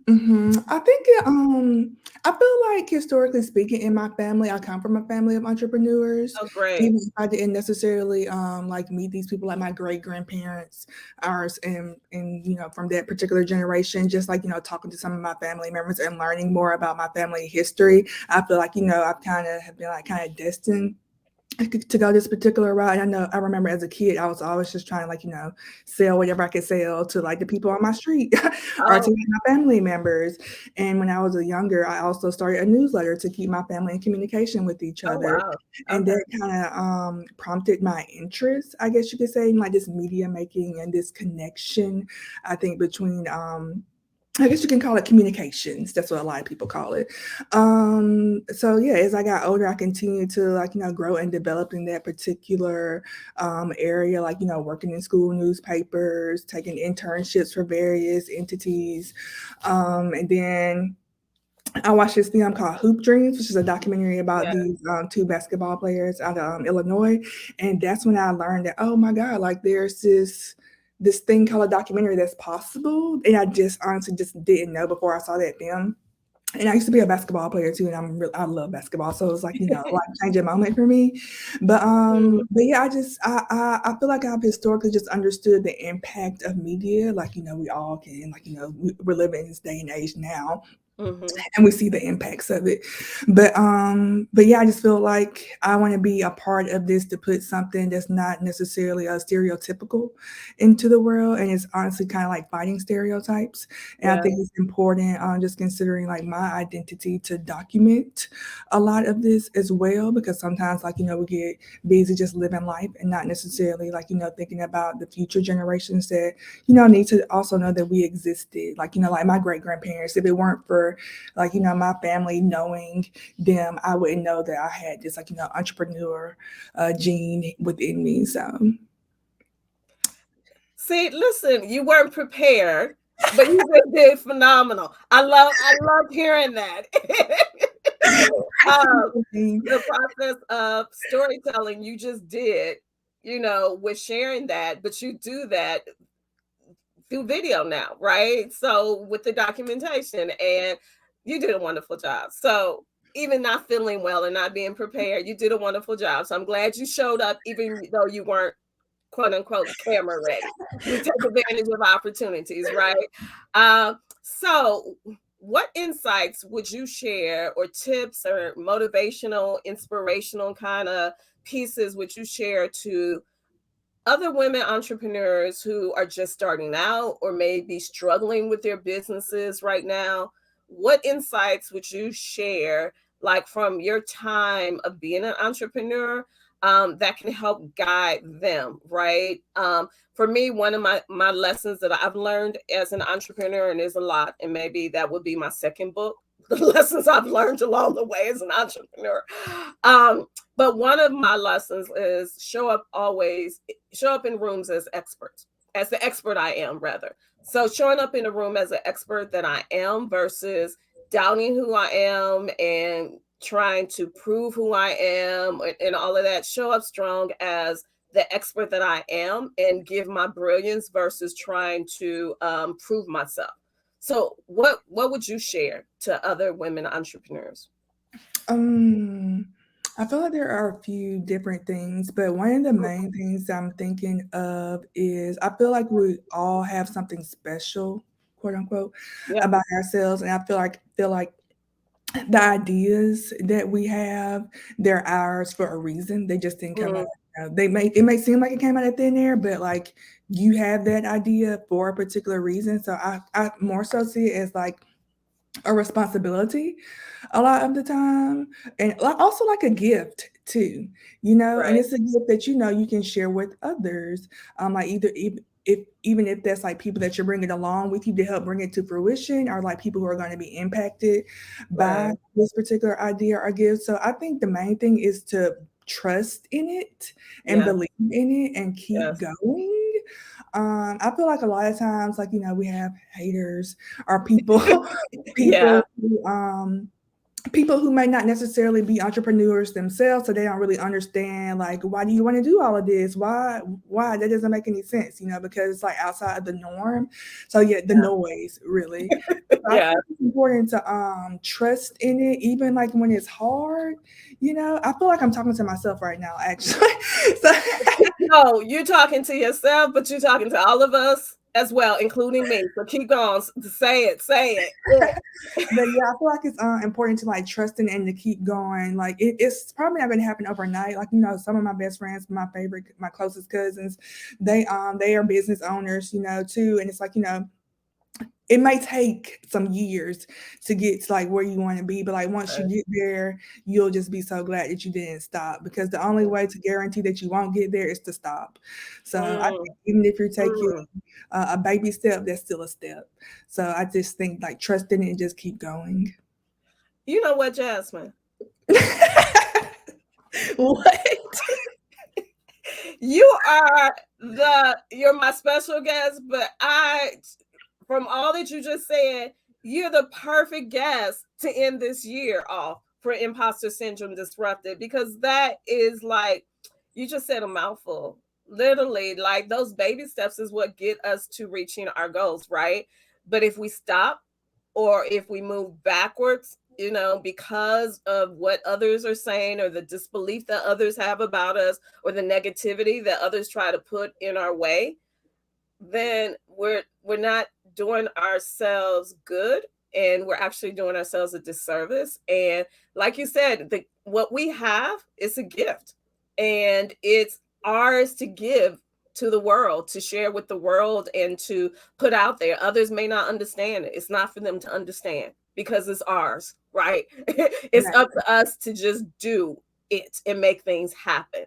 I think I feel like historically speaking, in my family, I come from a family of entrepreneurs. Oh, great. Even if I didn't necessarily like meet these people, like my great grandparents, ours, and from that particular generation, just like talking to some of my family members and learning more about my family history, I feel like I've kind of have been like kind of destined to go this particular route. I know I remember as a kid, I was always just trying to sell whatever I could sell to like the people on my street or to my family members. And when I was a younger, I also started a newsletter to keep my family in communication with each other. Wow. And that kind of prompted my interest, I guess you could say, in like this media making and this connection, I think, between I guess you can call it communications. That's what a lot of people call it. So yeah, as I got older, I continued to grow and develop in that particular area, working in school newspapers, taking internships for various entities. And then I watched this film called Hoop Dreams, which is a documentary about these two basketball players out of Illinois. And that's when I learned that, oh my God, like there's this thing called a documentary that's possible. And I just honestly just didn't know before I saw that film. And I used to be a basketball player too, and I love basketball, so it was like a life changing moment for me. But yeah, I feel like I've historically just understood the impact of media. Like we all can, we're living in this day and age now, Mm-hmm. and we see the impacts of it. But yeah, I just feel like I want to be a part of this to put something that's not necessarily a stereotypical into the world, and it's honestly kind of like fighting stereotypes. And I Yeah. think it's important, just considering like my identity, to document a lot of this as well, because sometimes we get busy just living life and not necessarily thinking about the future generations that need to also know that we existed. Like like my great grandparents, if it weren't for my family knowing them, I wouldn't know that I had this entrepreneur gene within me. So See, listen, you weren't prepared, but you just did phenomenal. I love hearing that. um, the process of storytelling you just did, with sharing that, but you do that through video now, right? So with the documentation, and you did a wonderful job. So even not feeling well and not being prepared, you did a wonderful job. So I'm glad you showed up, even though you weren't quote unquote camera ready. We take advantage of opportunities, right? So what insights would you share, or tips, or motivational, inspirational kind of pieces would you share to other women entrepreneurs who are just starting out or may be struggling with their businesses right now? What insights would you share, like from your time of being an entrepreneur, that can help guide them, right? For me, one of my lessons that I've learned as an entrepreneur, and there's a lot, and maybe that would be my second book, the lessons I've learned along the way as an entrepreneur. Um, but one of my lessons is show up in rooms as experts, as the expert I am, rather. So showing up in a room as an expert that I am versus doubting who I am and trying to prove who I am, and all of that. Show up strong as the expert that I am and give my brilliance versus trying to prove myself. So what would you share to other women entrepreneurs? um I feel like there are a few different things, but one of the main things I'm thinking of is I feel like we all have something special, quote unquote, Yeah. about ourselves, and I feel like the ideas that we have, they're ours for a reason. They just didn't come out. Mm, It may seem like it came out of thin air, but like you have that idea for a particular reason. So I more so see it as like a responsibility a lot of the time, and also like a gift too, and right. it's a gift that you can share with others, like either if even if that's like people that you're bringing along with you to help bring it to fruition, or like people who are going to be impacted by Right. this particular idea or gift. So I think the main thing is to trust in it and Yeah. believe in it and keep Yes. going. I feel like a lot of times, like we have haters or people Yeah. people who may not necessarily be entrepreneurs themselves, so they don't really understand like, why do you want to do all of this, why that doesn't make any sense, because it's like outside of the norm. So yeah, the noise really. So I Yeah. think it's important to trust in it, even like when it's hard. I feel like I'm talking to myself right now, actually. So No, you're talking to yourself, but you're talking to all of us as well, including me. So keep going. Say it. Say it. Yeah. but yeah, I feel like it's important to like trust in and to keep going. Like it's probably not gonna happen overnight. Like some of my best friends, my closest cousins, they are business owners, too. And it's like it might take some years to get to like where you want to be, but like once you get there, you'll just be so glad that you didn't stop, because the only way to guarantee that you won't get there is to stop. So I Mm, think even if you're taking mm. a baby step, that's still a step. So I just think like trust in it and just keep going. You know what, Jasmine? What? You're my special guest, but from all that you just said, you're the perfect guest to end this year off for Imposter Syndrome Disrupted, because that is like, you just said a mouthful. Literally, like those baby steps is what get us to reaching our goals, right? But if we stop, or if we move backwards, because of what others are saying, or the disbelief that others have about us, or the negativity that others try to put in our way, then we're not doing ourselves good, and we're actually doing ourselves a disservice. And like you said, what we have is a gift, and it's ours to give to the world, to share with the world, and to put out there. Others may not understand it. It's not for them to understand because it's ours, right? It's Right. up to us to just do it and make things happen.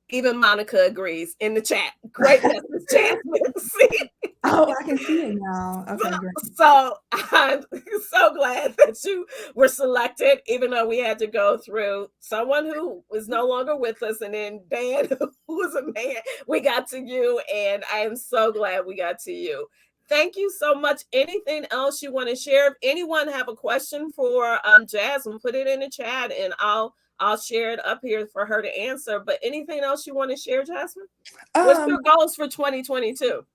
Even Monica agrees in the chat. Great message, Jasmine. See? Oh, I can see it now. Okay, great. So I'm so glad that you were selected, even though we had to go through someone who was no longer with us, and then Dan, who was a man. We got to you, and I am so glad we got to you. Thank you so much. Anything else you want to share? If anyone have a question for Jasmine, put it in the chat, and I'll share it up here for her to answer. But anything else you want to share, Jasmine? What's your goals for 2022?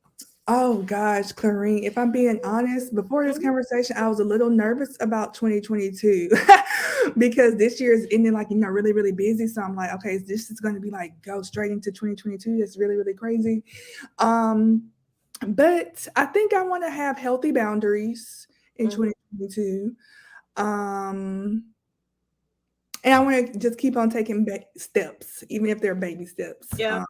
Oh gosh, Clarene, if I'm being honest, before this conversation, I was a little nervous about 2022 because this year is ending like, really, really busy. So I'm like, okay, this is going to be like go straight into 2022. That's really, really crazy. But I think I want to have healthy boundaries in 2022. And I want to just keep on taking steps, even if they're baby steps, Yeah.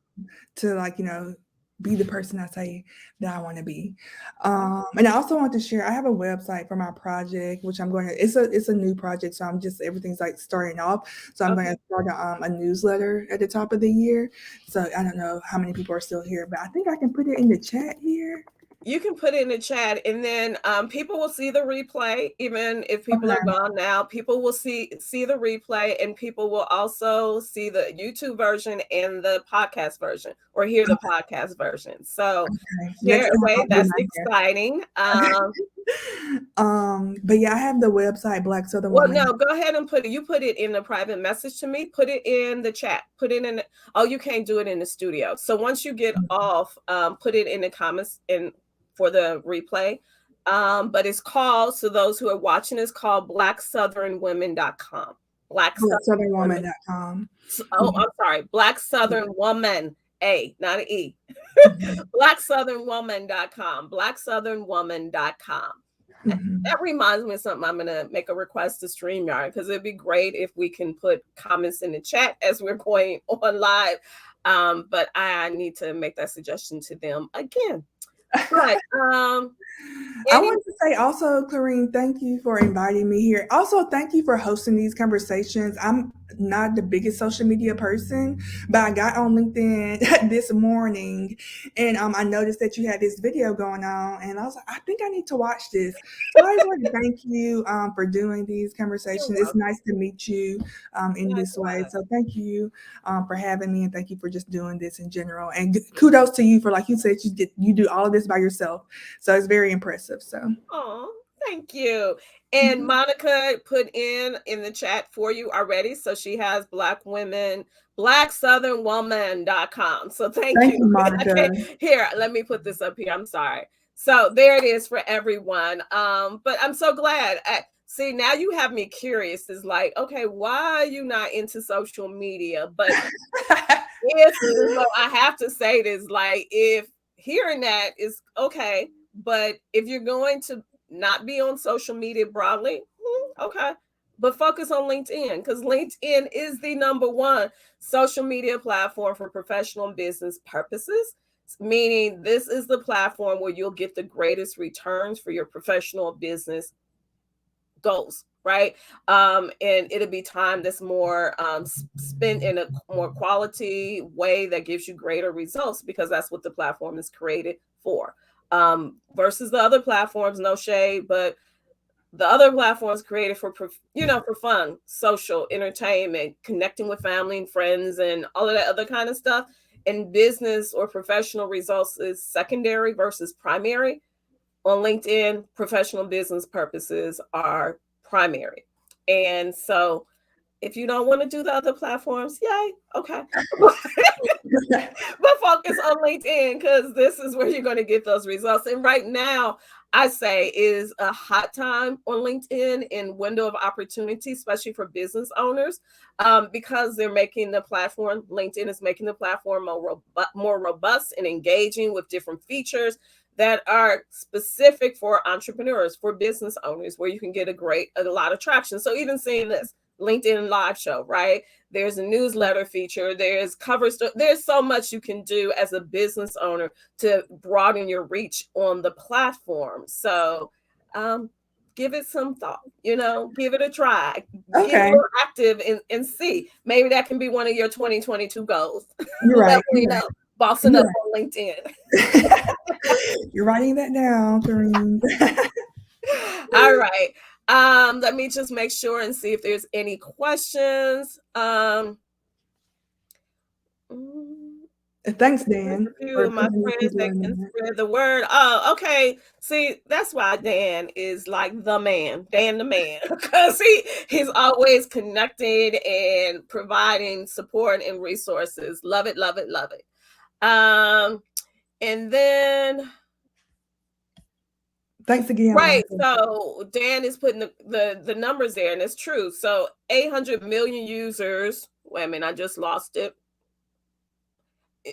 to be the person I say that I want to be. And I also want to share, I have a website for my project, which it's a new project. So everything's like starting off. So I'm going to start a newsletter at the top of the year. So I don't know how many people are still here, but I think I can put it in the chat here. You can put it in the chat, and then people will see the replay. Even if people are gone now, people will see the replay, and people will also see the YouTube version and the podcast version, or hear the podcast version. So share away. That's exciting. But yeah, I have the website Black Southern Well, Woman. no, go ahead and put it in the private message to me. Put it in the chat. Put it in. Oh, you can't do it in the studio. So once you get off, put it in the comments for the replay. But it's called, so those who are watching, is called BlackSouthernWomen.com. BlackSouthernWoman.com. Oh, I'm sorry. Black Southern Woman, not an E. BlackSouthernWoman.com. BlackSouthernWoman.com. That reminds me of something. I'm going to make a request to StreamYard, because it'd be great if we can put comments in the chat as we're going on live. But I need to make that suggestion to them again. But I want to say also, Clarene, thank you for inviting me here. Also, thank you for hosting these conversations. I'm not the biggest social media person, but I got on LinkedIn this morning, and I noticed that you had this video going on, and I was like, I think I need to watch this. So I just want to thank you for doing these conversations. It's nice to meet you in this way. So thank you for having me, and thank you for just doing this in general. And kudos to you for, like you said, you do all of this by yourself. So it's very impressive. So, oh, thank you. And Monica put in the chat for you already. So she has BlackSouthernWoman.com. So thank you, Monica. Okay. Here, let me put this up here. I'm sorry. So there it is for everyone. But I'm so glad. See, now you have me curious. It's like, okay, why are you not into social media? But I have to say this, like, if hearing that is okay, but if you're going to not be on social media broadly, okay, but focus on LinkedIn, because LinkedIn is the #1 social media platform for professional and business purposes. Meaning, this is the platform where you'll get the greatest returns for your professional business goals, right? And it'll be time that's more spent in a more quality way that gives you greater results, because that's what the platform is created for. Versus the other platforms, no shade, but the other platforms created for fun, social, entertainment, connecting with family and friends, and all of that other kind of stuff. And business or professional results is secondary versus primary. On LinkedIn, professional business purposes are primary. And so if you don't want to do the other platforms, yay, okay. But focus on LinkedIn, because this is where you're going to get those results. And right now, I say is a hot time on LinkedIn and window of opportunity, especially for business owners, because they're making the platform, LinkedIn is making the platform more robust and engaging with different features that are specific for entrepreneurs, for business owners, where you can get a lot of traction. So even seeing this LinkedIn live show, right? There's a newsletter feature, there's there's so much you can do as a business owner to broaden your reach on the platform. So give it some thought, give it a try, get a Okay. little active and see. Maybe that can be one of your 2022 goals. You're Let right. me You're know. right. Bossing You're up right. on LinkedIn. You're writing that down, Clarene. All right. Let me just make sure and see if there's any questions. Thanks, There's Dan, a few for of my putting these friends people that in can there. spread the word. Oh, okay. See, that's why Dan is like the man, Dan the man, because he's always connected and providing support and resources. Love it, love it, love it. And then Thanks again, right, Monica. so Dan is putting the numbers there, and it's true. So 800 million users. Wait a minute, I just lost it.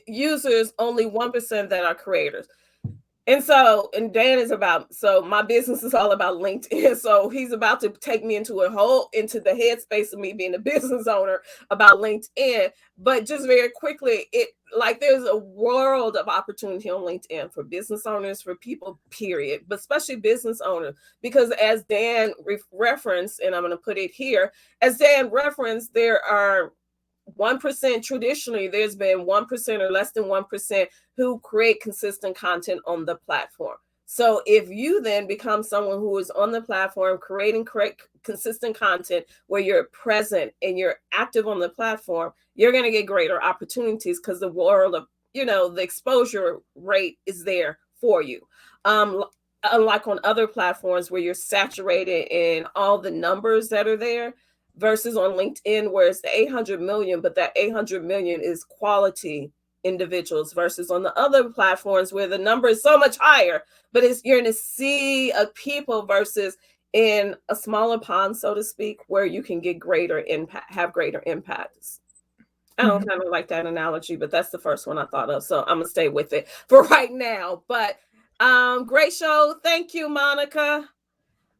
Users, only 1% that are creators. And Dan is so my business is all about LinkedIn. So he's about to take me into into the headspace of me being a business owner about LinkedIn. But just very quickly, there's a world of opportunity on LinkedIn for business owners, for people, period, but especially business owners, because as Dan referenced, and I'm going to put it here, as Dan referenced, there are 1%. Traditionally, there's been 1% or less than 1% who create consistent content on the platform. So if you then become someone who is on the platform creating consistent content where you're present and you're active on the platform, you're going to get greater opportunities, because the world of, the exposure rate is there for you. Unlike on other platforms where you're saturated in all the numbers that are there, versus on LinkedIn where it's the 800 million, but that 800 million is quality individuals, versus on the other platforms where the number is so much higher, but you're in a sea of people, versus in a smaller pond, so to speak, where you can get greater impact, have greater impacts. I don't kind of like that analogy, but that's the first one I thought of. So I'm gonna stay with it for right now. But great show. Thank you, Monica.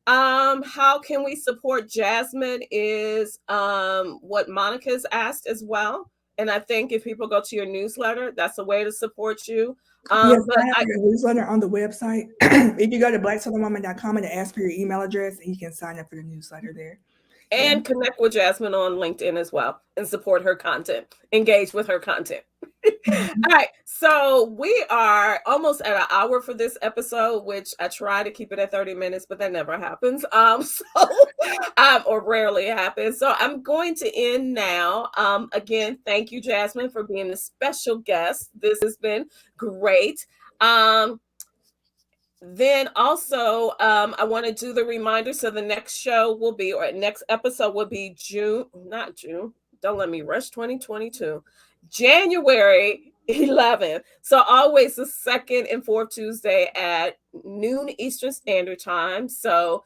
How can we support Jasmine is what Monica's asked as well. And I think if people go to your newsletter, that's a way to support you. Yes, But I have your newsletter on the website. If you go to blacksouthernwoman.com and ask for your email address, and you can sign up for the newsletter there. and connect with Jasmine on LinkedIn as well and support her content, engage with her content. All right, so we are almost at an hour for this episode, which I try to keep it at 30 minutes, but that never happens. Or rarely happens. So I'm going to end now. Again, thank you, Jasmine, for being a special guest. This has been great. Then also, I want to do the reminder. So the next show will be, or next episode will be not June. Don't let me rush 2022. January 11th. So always the second and fourth Tuesday at noon Eastern Standard Time. So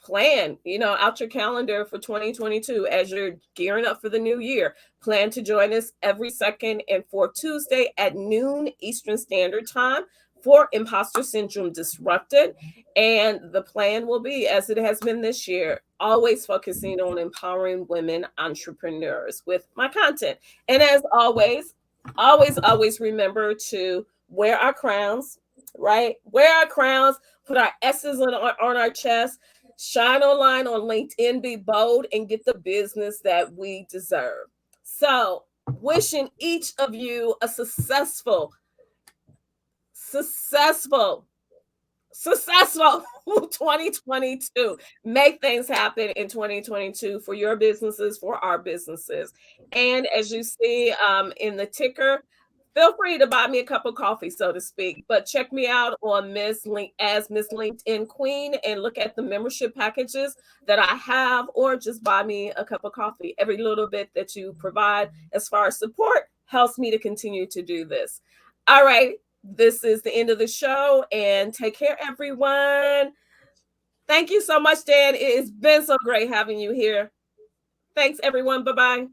plan, out your calendar for 2022 as you're gearing up for the new year. Plan to join us every second and fourth Tuesday at noon Eastern Standard Time for Imposter Syndrome Disrupted. And the plan will be, as it has been this year, always focusing on empowering women entrepreneurs with my content. And as always, always remember to wear our crowns, right? Wear our crowns, put our S's on our chest, shine online on LinkedIn, be bold, and get the business that we deserve. So, wishing each of you a successful 2022. Make things happen in 2022 for your businesses, for our businesses. And as you see in the ticker, feel free to buy me a cup of coffee, so to speak. But check me out on Miss LinkedIn Queen and look at the membership packages that I have, or just buy me a cup of coffee. Every little bit that you provide as far as support helps me to continue to do this. All right. this is the end of the show, and take care, everyone. Thank you so much, Dan. It has been so great having you here. Thanks, everyone. Bye-bye.